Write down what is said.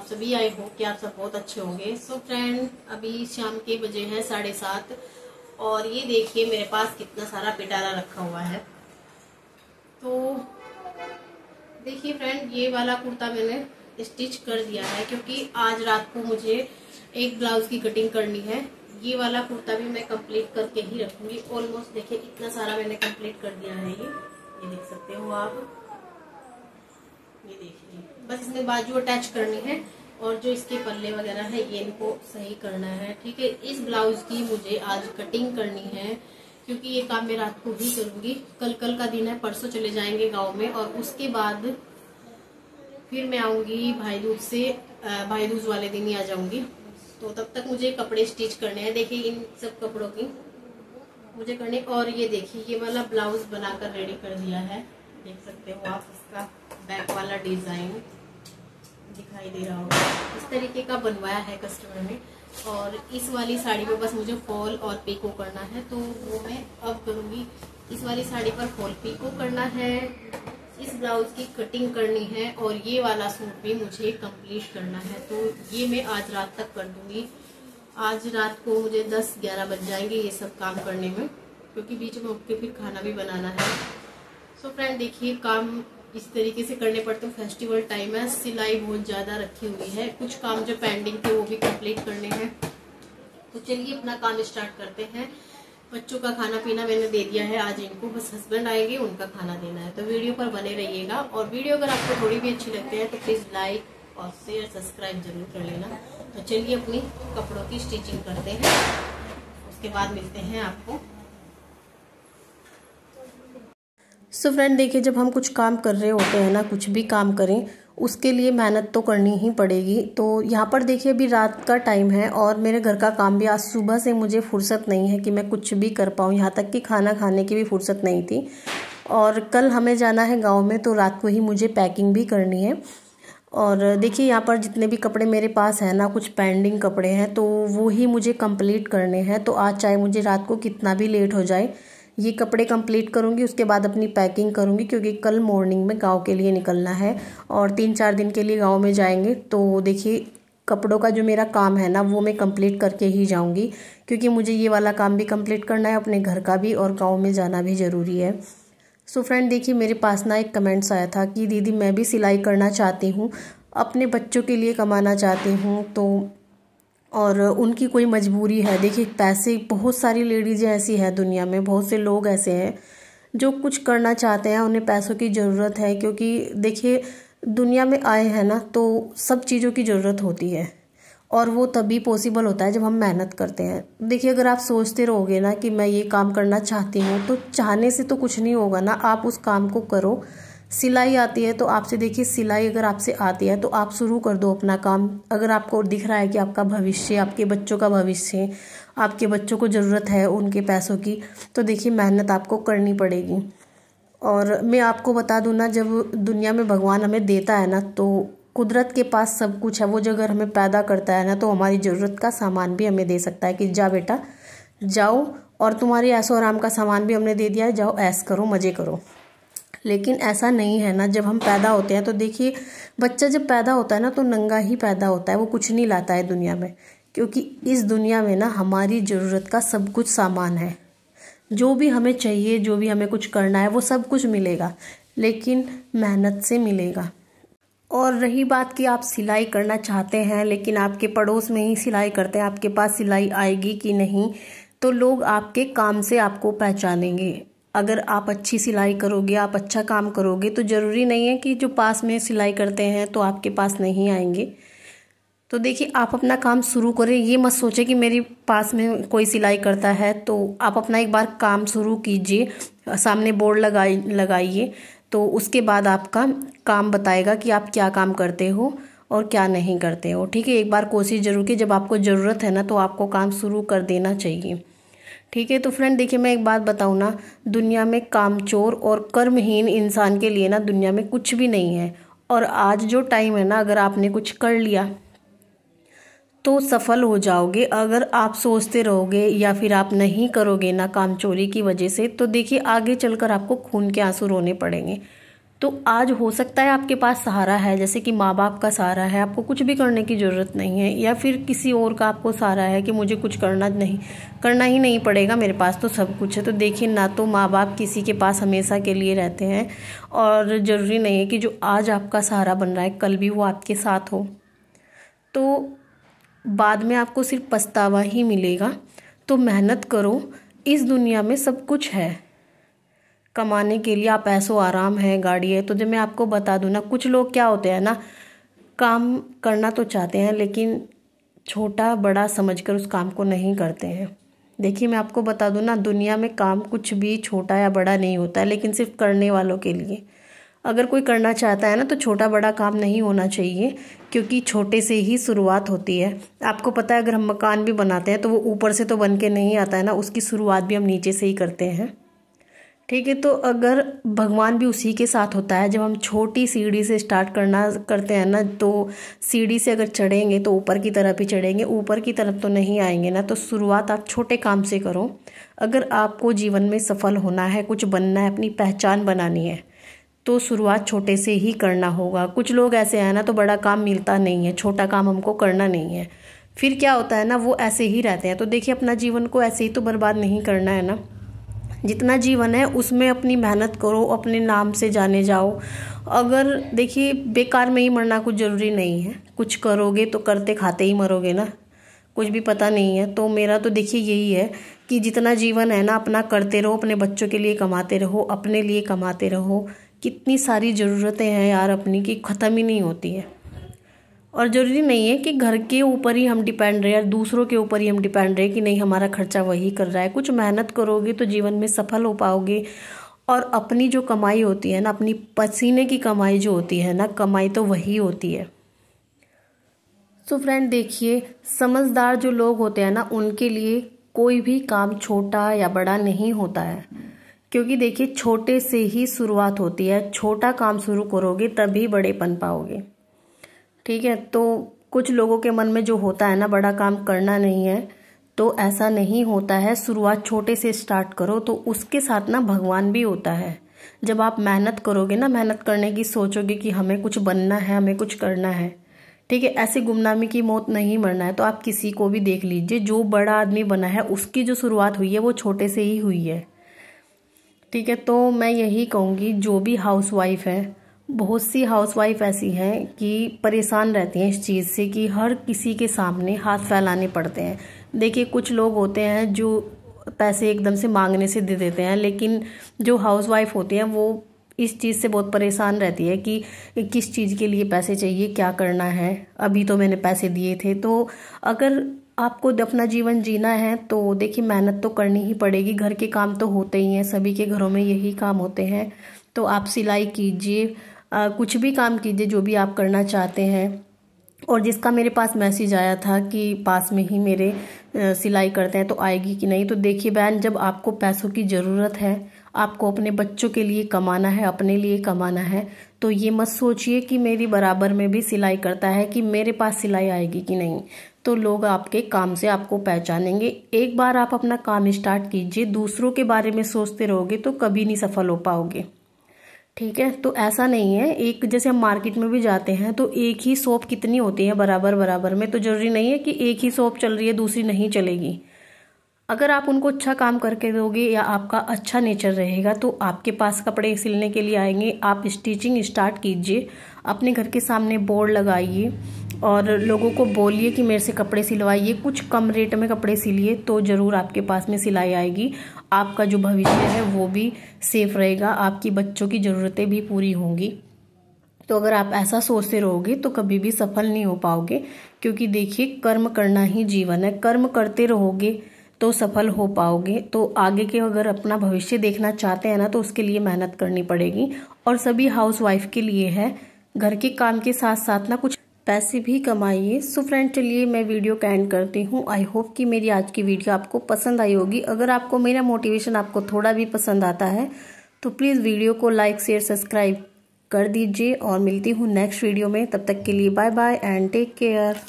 आप सभी, I hope कि आप सब बहुत अच्छे होंगे। सो फ्रेंड, अभी शाम के बजे हैं 7:30 और ये देखिए मेरे पास कितना सारा पिटारा रखा हुआ है। तो देखिए फ्रेंड, ये वाला कुर्ता मैंने स्टिच कर दिया है क्योंकि आज रात को मुझे एक ब्लाउज की कटिंग करनी है। ये वाला कुर्ता भी मैं कंप्लीट करके ही रखूंगी। ऑलमोस्ट देखिए इतना सारा मैंने कंप्लीट कर दिया है। ये देख सकते हो आप, ये देखिए। बस इसमें बाजू अटैच करनी है और जो इसके पल्ले वगैरह है ये इनको सही करना है। ठीक है, इस ब्लाउज की मुझे आज कटिंग करनी है क्योंकि ये काम मैं रात को ही करूंगी। कल का दिन है, परसों चले जाएंगे गांव में और उसके बाद फिर मैं आऊंगी भाई दूज से। भाई दूज वाले दिन ही आ जाऊंगी। तो तब तक मुझे कपड़े स्टिच करने हैं। देखिए इन सब कपड़ों की मुझे करने। और ये देखिए ये वाला ब्लाउज बनाकर रेडी कर दिया है, देख सकते हो आप। इसका बैक वाला डिजाइन दिखाई दे रहा होगा, इस तरीके का बनवाया है कस्टमर ने। और इस वाली साड़ी में बस मुझे फॉल और पीको करना है, तो वो मैं अब करूंगी। इस वाली साड़ी पर फॉल पीको करना है, इस ब्लाउज की कटिंग करनी है और ये वाला सूट भी मुझे कंप्लीट करना है। तो ये मैं आज रात तक कर दूंगी। आज रात को मुझे 10-11 बज जाएंगे ये सब काम करने में, क्योंकि बीच में उठ के फिर खाना भी बनाना है। सो फ्रेंड देखिए, काम इस तरीके से करने पड़ते हैं। फेस्टिवल टाइम है, सिलाई बहुत ज्यादा रखी हुई है, कुछ काम जो पेंडिंग थे वो भी कंप्लीट करने हैं। तो चलिए अपना काम स्टार्ट करते हैं। बच्चों का खाना पीना मैंने दे दिया है आज इनको, बस हस्बैंड आएंगे उनका खाना देना है। तो वीडियो पर बने रहिएगा और वीडियो अगर आपको थोड़ी भी अच्छी लगती है तो प्लीज लाइक और शेयर सब्सक्राइब जरूर कर लेना। तो चलिए अपनी कपड़ों की स्टिचिंग करते हैं, उसके बाद मिलते हैं आपको। सो फ्रेंड देखिए, जब हम कुछ काम कर रहे होते हैं ना, कुछ भी काम करें उसके लिए मेहनत तो करनी ही पड़ेगी। तो यहाँ पर देखिए अभी रात का टाइम है और मेरे घर का काम भी आज सुबह से मुझे फुर्सत नहीं है कि मैं कुछ भी कर पाऊँ। यहाँ तक कि खाना खाने की भी फुर्सत नहीं थी। और कल हमें जाना है गाँव में, तो रात को ही मुझे पैकिंग भी करनी है। और देखिए यहाँ पर जितने भी कपड़े मेरे पास हैं ना, कुछ पेंडिंग कपड़े हैं तो वो ही मुझे कंप्लीट करने हैं। तो आज चाहे मुझे रात को कितना भी लेट हो जाए, ये कपड़े कंप्लीट करूँगी, उसके बाद अपनी पैकिंग करूँगी क्योंकि कल मॉर्निंग में गांव के लिए निकलना है और 3-4 दिन के लिए गांव में जाएंगे। तो देखिए कपड़ों का जो मेरा काम है ना वो मैं कंप्लीट करके ही जाऊँगी, क्योंकि मुझे ये वाला काम भी कंप्लीट करना है, अपने घर का भी, और गाँव में जाना भी ज़रूरी है। सो फ्रेंड देखिए, मेरे पास ना एक कमेंट्स आया था कि दीदी मैं भी सिलाई करना चाहती हूँ, अपने बच्चों के लिए कमाना चाहती हूँ, तो और उनकी कोई मजबूरी है। देखिए पैसे, बहुत सारी लेडीज़ें ऐसी है दुनिया में, बहुत से लोग ऐसे हैं जो कुछ करना चाहते हैं, उन्हें पैसों की ज़रूरत है। क्योंकि देखिए दुनिया में आए हैं ना तो सब चीज़ों की ज़रूरत होती है और वो तभी पॉसिबल होता है जब हम मेहनत करते हैं। देखिए अगर आप सोचते रहोगे ना कि मैं ये काम करना चाहती हूँ, तो चाहने से तो कुछ नहीं होगा ना, आप उस काम को करो। सिलाई आती है तो आपसे, देखिए सिलाई अगर आपसे आती है तो आप शुरू कर दो अपना काम। अगर आपको दिख रहा है कि आपका भविष्य, आपके बच्चों का भविष्य, आपके बच्चों को ज़रूरत है उनके पैसों की, तो देखिए मेहनत आपको करनी पड़ेगी। और मैं आपको बता दूं ना, जब दुनिया में भगवान हमें देता है ना तो कुदरत के पास सब कुछ है। वो जो अगर हमें पैदा करता है ना तो हमारी ज़रूरत का सामान भी हमें दे सकता है कि जा बेटा जाओ, और तुम्हारी ऐशो आराम का सामान भी हमने दे दिया है, जाओ ऐश करो, मज़े करो। लेकिन ऐसा नहीं है ना, जब हम पैदा होते हैं तो देखिए बच्चा जब पैदा होता है ना तो नंगा ही पैदा होता है, वो कुछ नहीं लाता है दुनिया में। क्योंकि इस दुनिया में ना हमारी ज़रूरत का सब कुछ सामान है, जो भी हमें चाहिए, जो भी हमें कुछ करना है वो सब कुछ मिलेगा, लेकिन मेहनत से मिलेगा। और रही बात कि आप सिलाई करना चाहते हैं लेकिन आपके पड़ोस में ही सिलाई करते हैं, आपके पास सिलाई आएगी कि नहीं, तो लोग आपके काम से आपको पहचानेंगे। अगर आप अच्छी सिलाई करोगे, आप अच्छा काम करोगे, तो ज़रूरी नहीं है कि जो पास में सिलाई करते हैं तो आपके पास नहीं आएंगे। तो देखिए आप अपना काम शुरू करें, ये मत सोचें कि मेरे पास में कोई सिलाई करता है। तो आप अपना एक बार काम शुरू कीजिए, सामने बोर्ड लगाइए, तो उसके बाद आपका काम बताएगा कि आप क्या काम करते हो और क्या नहीं करते हो। ठीक है, एक बार कोशिश जरूर की, जब आपको ज़रूरत है ना तो आपको काम शुरू कर देना चाहिए। ठीक है, तो फ्रेंड देखिए मैं एक बात बताऊँ ना, दुनिया में कामचोर और कर्महीन इंसान के लिए ना दुनिया में कुछ भी नहीं है। और आज जो टाइम है ना, अगर आपने कुछ कर लिया तो सफल हो जाओगे। अगर आप सोचते रहोगे या फिर आप नहीं करोगे ना काम चोरी की वजह से, तो देखिए आगे चलकर आपको खून के आंसू रोने पड़ेंगे। तो आज हो सकता है आपके पास सहारा है, जैसे कि माँ बाप का सहारा है, आपको कुछ भी करने की ज़रूरत नहीं है, या फिर किसी और का आपको सहारा है कि मुझे कुछ करना ही नहीं पड़ेगा, मेरे पास तो सब कुछ है। तो देखिए, ना तो माँ बाप किसी के पास हमेशा के लिए रहते हैं, और ज़रूरी नहीं है कि जो आज आपका सहारा बन रहा है कल भी वो आपके साथ हो। तो बाद में आपको सिर्फ पछतावा ही मिलेगा। तो मेहनत करो, इस दुनिया में सब कुछ है कमाने के लिए। आप ऐसो आराम है, गाड़ी है। तो जब मैं आपको बता दूं ना, कुछ लोग क्या होते हैं ना, काम करना तो चाहते हैं लेकिन छोटा बड़ा समझकर उस काम को नहीं करते हैं। देखिए, मैं आपको बता दूं ना, दुनिया में काम कुछ भी छोटा या बड़ा नहीं होता है, लेकिन सिर्फ करने वालों के लिए। अगर कोई करना चाहता है ना, तो छोटा बड़ा काम नहीं होना चाहिए, क्योंकि छोटे से ही शुरुआत होती है। आपको पता है, अगर हम मकान भी बनाते हैं तो वो ऊपर से तो बन के नहीं आता है ना, उसकी शुरुआत भी हम नीचे से ही करते हैं। ठीक है, तो अगर भगवान भी उसी के साथ होता है। जब हम छोटी सीढ़ी से स्टार्ट करते हैं ना, तो सीढ़ी से अगर चढ़ेंगे तो ऊपर की तरफ ही चढ़ेंगे, ऊपर की तरफ तो नहीं आएंगे ना। तो शुरुआत आप छोटे काम से करो। अगर आपको जीवन में सफल होना है, कुछ बनना है, अपनी पहचान बनानी है, तो शुरुआत छोटे से ही करना होगा। कुछ लोग ऐसे हैं ना, तो बड़ा काम मिलता नहीं है, छोटा काम हमको करना नहीं है, फिर क्या होता है ना, वो ऐसे ही रहते हैं। तो देखिए, अपना जीवन को ऐसे ही तो बर्बाद नहीं करना है ना। जितना जीवन है उसमें अपनी मेहनत करो, अपने नाम से जाने जाओ। अगर देखिए, बेकार में ही मरना कुछ ज़रूरी नहीं है, कुछ करोगे तो करते खाते ही मरोगे ना, कुछ भी पता नहीं है। तो मेरा तो देखिए यही है कि जितना जीवन है ना, अपना करते रहो, अपने बच्चों के लिए कमाते रहो, अपने लिए कमाते रहो। कितनी सारी ज़रूरतें हैं यार अपनी की ख़त्म ही नहीं होती है। और ज़रूरी नहीं है कि घर के ऊपर ही हम डिपेंड रहे, या दूसरों के ऊपर ही हम डिपेंड रहे कि नहीं हमारा खर्चा वही कर रहा है। कुछ मेहनत करोगे तो जीवन में सफल हो पाओगे। और अपनी जो कमाई होती है ना, अपनी पसीने की कमाई जो होती है ना, कमाई तो वही होती है। सो फ्रेंड, देखिए, समझदार जो लोग होते हैं ना, उनके लिए कोई भी काम छोटा या बड़ा नहीं होता है, क्योंकि देखिए, छोटे से ही शुरुआत होती है। छोटा काम शुरू करोगे तभी बड़े बन पाओगे। ठीक है, तो कुछ लोगों के मन में जो होता है ना, बड़ा काम करना नहीं है, तो ऐसा नहीं होता है। शुरुआत छोटे से स्टार्ट करो, तो उसके साथ ना भगवान भी होता है। जब आप मेहनत करोगे ना, मेहनत करने की सोचोगे कि हमें कुछ बनना है, हमें कुछ करना है, ठीक है, ऐसे गुमनामी की मौत नहीं मरना है। तो आप किसी को भी देख लीजिए, जो बड़ा आदमी बना है, उसकी जो शुरुआत हुई है वो छोटे से ही हुई है। ठीक है, तो मैं यही कहूँगी, जो भी हाउसवाइफ है, बहुत सी हाउसवाइफ ऐसी हैं कि परेशान रहती हैं इस चीज़ से कि हर किसी के सामने हाथ फैलाने पड़ते हैं। देखिए, कुछ लोग होते हैं जो पैसे एकदम से मांगने से दे देते हैं, लेकिन जो हाउसवाइफ होती हैं वो इस चीज़ से बहुत परेशान रहती है कि किस चीज़ के लिए पैसे चाहिए, क्या करना है, अभी तो मैंने पैसे दिए थे। तो अगर आपको अपना जीवन जीना है तो देखिए, मेहनत तो करनी ही पड़ेगी। घर के काम तो होते ही हैं, सभी के घरों में यही काम होते हैं। तो आप सिलाई कीजिए, कुछ भी काम कीजिए जो भी आप करना चाहते हैं। और जिसका मेरे पास मैसेज आया था कि पास में ही मेरे सिलाई करते हैं, तो आएगी कि नहीं। तो देखिए बहन, जब आपको पैसों की ज़रूरत है, आपको अपने बच्चों के लिए कमाना है, अपने लिए कमाना है, तो ये मत सोचिए कि मेरी बराबर में भी सिलाई करता है कि मेरे पास सिलाई आएगी कि नहीं। तो लोग आपके काम से आपको पहचानेंगे। एक बार आप अपना काम स्टार्ट कीजिए, दूसरों के बारे में सोचते रहोगे तो कभी नहीं सफल हो पाओगे। ठीक है, तो ऐसा नहीं है, एक जैसे हम मार्केट में भी जाते हैं तो एक ही शॉप कितनी होती है बराबर बराबर में, तो जरूरी नहीं है कि एक ही शॉप चल रही है दूसरी नहीं चलेगी। अगर आप उनको अच्छा काम करके दोगे या आपका अच्छा नेचर रहेगा तो आपके पास कपड़े सिलने के लिए आएंगे। आप स्टिचिंग स्टार्ट कीजिए, अपने घर के सामने बोर्ड लगाइए और लोगों को बोलिए कि मेरे से कपड़े सिलवाइए, कुछ कम रेट में कपड़े सिलिए, तो ज़रूर आपके पास में सिलाई आएगी। आपका जो भविष्य है वो भी सेफ रहेगा, आपकी बच्चों की ज़रूरतें भी पूरी होंगी। तो अगर आप ऐसा सोचते रहोगे तो कभी भी सफल नहीं हो पाओगे, क्योंकि देखिए, कर्म करना ही जीवन है। कर्म करते रहोगे तो सफल हो पाओगे। तो आगे के अगर अपना भविष्य देखना चाहते हैं ना, तो उसके लिए मेहनत करनी पड़ेगी। और सभी हाउसवाइफ के लिए है, घर के काम के साथ साथ ना कुछ पैसे भी कमाइए। सो फ्रेंड, चलिए मैं वीडियो का एंड करती हूँ। आई होप कि मेरी आज की वीडियो आपको पसंद आई होगी। अगर आपको मेरा मोटिवेशन आपको थोड़ा भी पसंद आता है तो प्लीज़ वीडियो को लाइक शेयर सब्सक्राइब कर दीजिए, और मिलती हूँ नेक्स्ट वीडियो में। तब तक के लिए bye bye and take care.